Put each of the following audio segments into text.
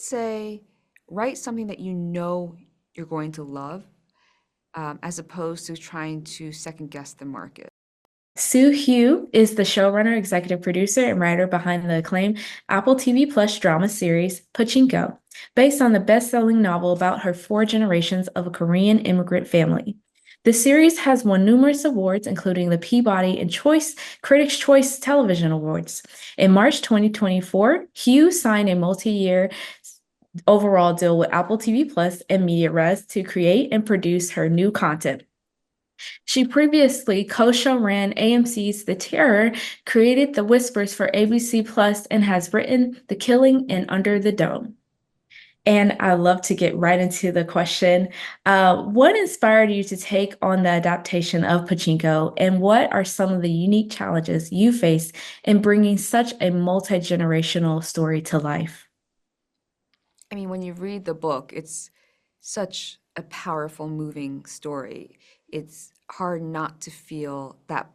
would say write something that you know you're going to love, as opposed to trying to second guess the market. Soo Hugh is the showrunner, executive producer, and writer behind the acclaimed Apple TV Plus drama series Pachinko, based on the best-selling novel about her four generations of a Korean immigrant family. The series has won numerous awards, including the Peabody and Critics' Choice Television Awards. In March 2024, Hugh signed a multi-year overall deal with Apple TV Plus and MediaRes to create and produce her new content. She previously co-show ran AMC's The Terror, created The Whispers for ABC Plus, and has written The Killing and Under the Dome. And I love to get right into the question. What inspired you to take on the adaptation of Pachinko, and what are some of the unique challenges you faced in bringing such a multi-generational story to life? I mean, when you read the book, it's such a powerful, moving story. It's hard not to feel that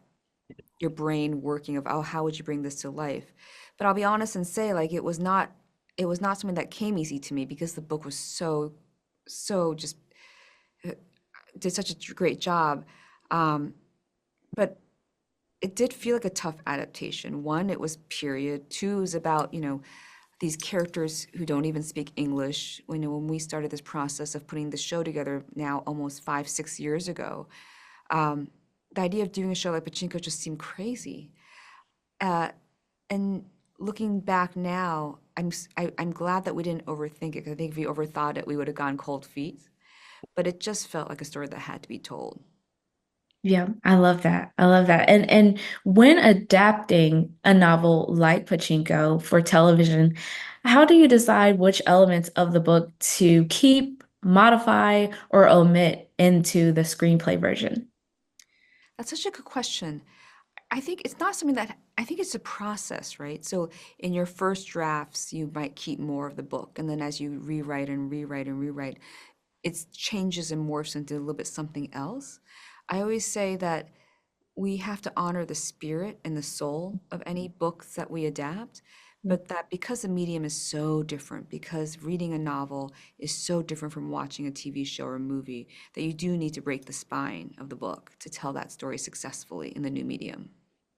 your brain working of, oh, how would you bring this to life? But I'll be honest and say, like, it was not something that came easy to me because the book was so just uh, did such a great job. Um, but it did feel like a tough adaptation. One, it was period. Two, it was about, these characters who don't even speak English. When we started this process of putting the show together now almost 5, 6 years ago, um, the idea of doing a show like Pachinko just seemed crazy. Uh, and looking back now, I'm glad that we didn't overthink it, because I think if we overthought it, we would have gone cold feet. But it just felt like a story that had to be told. Yeah, I love that. I love that. And when adapting a novel like Pachinko for television, how do you decide which elements of the book to keep, modify, or omit into the screenplay version? That's such a good question. I think it's not something that I think it's a process, right? So in your first drafts, you might keep more of the book, and then as you rewrite and rewrite and rewrite, it changes and morphs into a little bit something else. I always say that we have to honor the spirit and the soul of any books that we adapt, but that because the medium is so different, because reading a novel is so different from watching a TV show or a movie, that you do need to break the spine of the book to tell that story successfully in the new medium.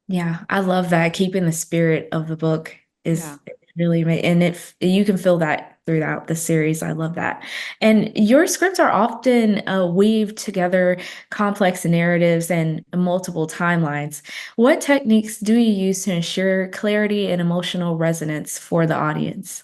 Yeah, I love that. Keeping the spirit of the book Yeah. is really and you can feel that throughout the series. I love that. And your scripts are often weaved together complex narratives and multiple timelines. What techniques do you use to ensure clarity and emotional resonance for the audience?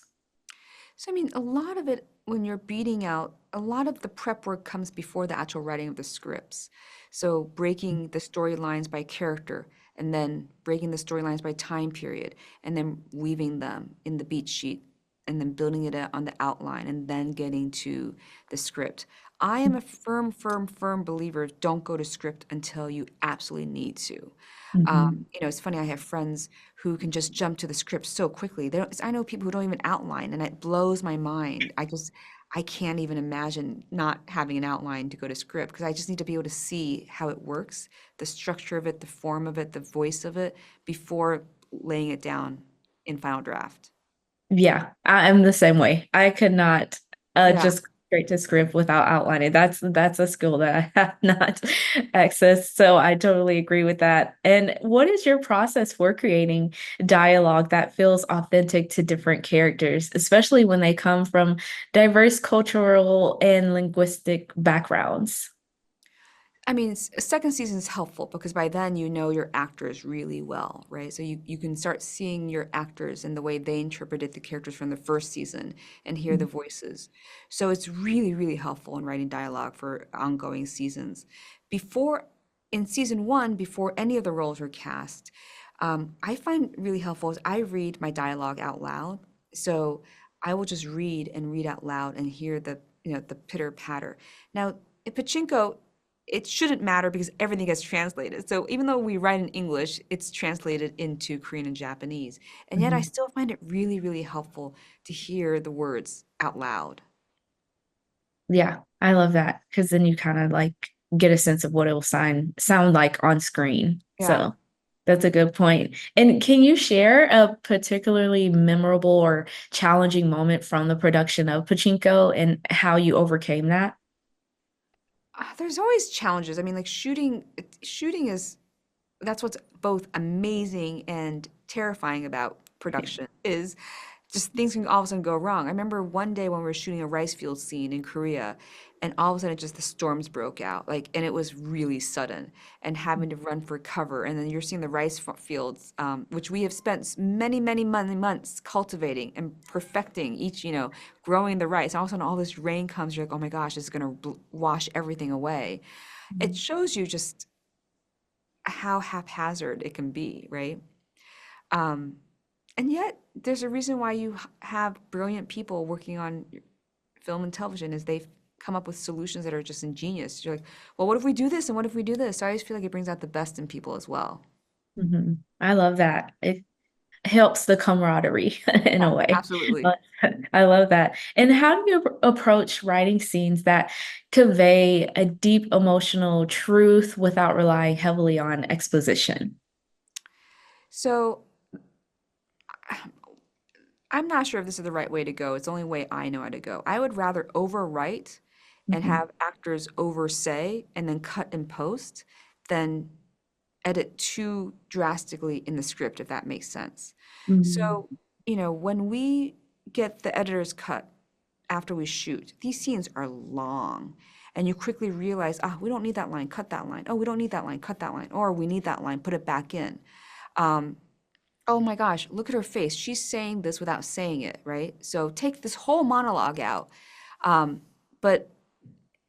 So, I mean, a lot of it, when you're beating out, a lot of the prep work comes before the actual writing of the scripts. So, breaking the storylines by character, and then breaking the storylines by time period, and then weaving them in the beat sheet, and then building it out on the outline, and then getting to the script. I am a firm, firm, firm believer of don't go to script until you absolutely need to. Mhm. It's funny, I have friends who can just jump to the script so quickly. They don't, I know people who don't even outline, and it blows my mind. I can't even imagine not having an outline to go to script, because I just need to be able to see how it works, the structure of it, the form of it, the voice of it, before laying it down in final draft. Yeah, I'm the same way. I could not Yeah. just go straight to script without outlining. That's a skill that I have not accessed. So I totally agree with that. And what is your process for creating dialogue that feels authentic to different characters, especially when they come from diverse cultural and linguistic backgrounds? I mean, second season is helpful because by then you know your actors really well, right? So you can start seeing your actors and the way they interpreted the characters from the first season and hear the voices. So it's really, really helpful in writing dialogue for ongoing seasons. Before, in season one, before any of the roles are cast, I find really helpful is I read my dialogue out loud. So I will just read and read out loud and hear the pitter patter. Now, in Pachinko, it shouldn't matter because everything gets translated. So even though we write in English, it's translated into Korean and Japanese. And yet I Mhm. still find it really, really helpful to hear the words out loud. Yeah, I love that because then you kind of like get a sense of what it will sound like on screen. Yeah. So. That's a good point. And can you share a particularly memorable or challenging moment from the production of Pachinko and how you overcame that? There's always challenges. I mean, like shooting is that's what's both amazing and terrifying about production is just things can all of a sudden go wrong. I remember one day when we were shooting a rice field scene in Korea, and all of a sudden just the storms broke out, like, and it was really sudden, and having to run for cover. And then you're seeing the fields, which we have spent many, many, many months cultivating and perfecting each, growing the rice. All of a sudden, all this rain comes. You're like, oh my gosh, this is going to wash everything away. It shows you just how haphazard it can be, right? Um, and yet, there's a reason why you have brilliant people working on film and television is they've come up with solutions that are just ingenious. You're like, well, what if we do this and what if we do this? So I always feel like it brings out the best in people as well. I love that. It helps the camaraderie in Yeah, a way. absolutely. But I love that. And how do you approach writing scenes that convey a deep emotional truth without relying heavily on exposition? So I'm not sure if this is the right way to go. It's the only way I know how to go. I would rather overwrite and Mhm. have actors oversay and then cut and post than edit too drastically in the script, if that makes sense. Mhm. So, when we get the editor's cut after we shoot, these scenes are long. And you quickly realize, we don't need that line, cut that line. Oh, we don't need that line, cut that line. Or we need that line, put it back in. Um, oh my gosh, look at her face. She's saying this without saying it, right? So take this whole monologue out. But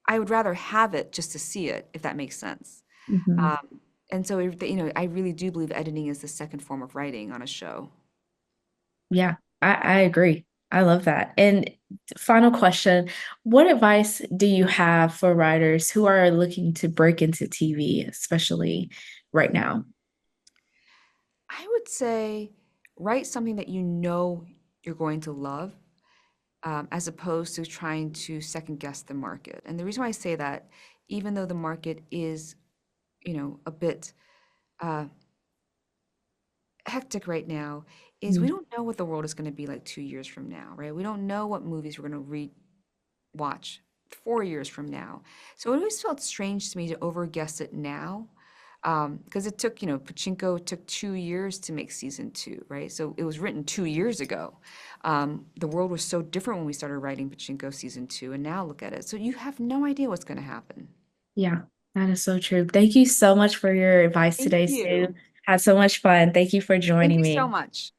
I would rather have it just to see it, if that makes sense. Mhm. Um, and so, I really do believe editing is the second form of writing on a show. Yeah, I agree. I love that. And final question, what advice do you have for writers who are looking to break into TV, especially right now? I would say write something that you know you're going to love, as opposed to trying to second guess the market. And the reason why I say that, even though the market is, a bit uh, hectic right now, is we Mhm. don't know what the world is going to be like 2 years from now, right? We don't know what movies we're going to watch 4 years from now. So it always felt strange to me to overguess it now. Because it took, Pachinko took 2 years to make season two, right? So it was written 2 years ago. The world was so different when we started writing Pachinko season two, and now look at it. So you have no idea what's going to happen. Yeah, that is so true. Thank you so much for your advice Thank today, Sue. you. Had so much fun. Thank you for Thank joining you so me. much.